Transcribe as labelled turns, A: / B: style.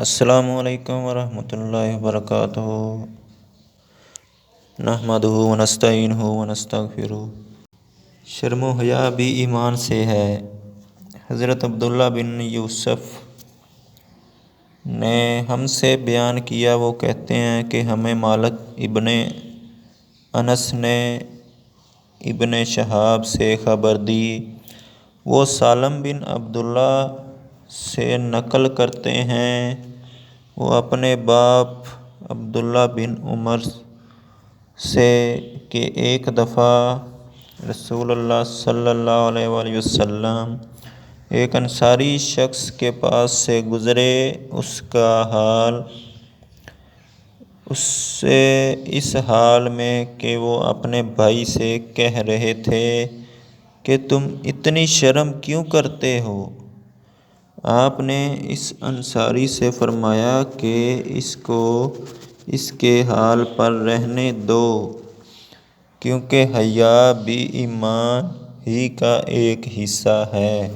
A: السلام علیکم ورحمۃ اللہ وبرکاتہ۔ نحمدہ ونستعینہ ونستغفرہ۔ شرم و حیا بھی ایمان سے ہے۔ حضرت عبداللہ بن یوسف نے ہم سے بیان کیا، وہ کہتے ہیں کہ ہمیں مالک ابن انس نے ابن شہاب سے خبر دی، وہ سالم بن عبداللہ سے نقل کرتے ہیں، وہ اپنے باپ عبداللہ بن عمر سے کہ ایک دفعہ رسول اللہ صلی اللہ علیہ وآلہ وسلم ایک انصاری شخص کے پاس سے گزرے، اس کا حال اس حال میں کہ وہ اپنے بھائی سے کہہ رہے تھے کہ تم اتنی شرم کیوں کرتے ہو؟ آپ نے اس انصاری سے فرمایا کہ اس کو اس کے حال پر رہنے دو، کیونکہ حیا بھی ایمان ہی کا ایک حصہ ہے۔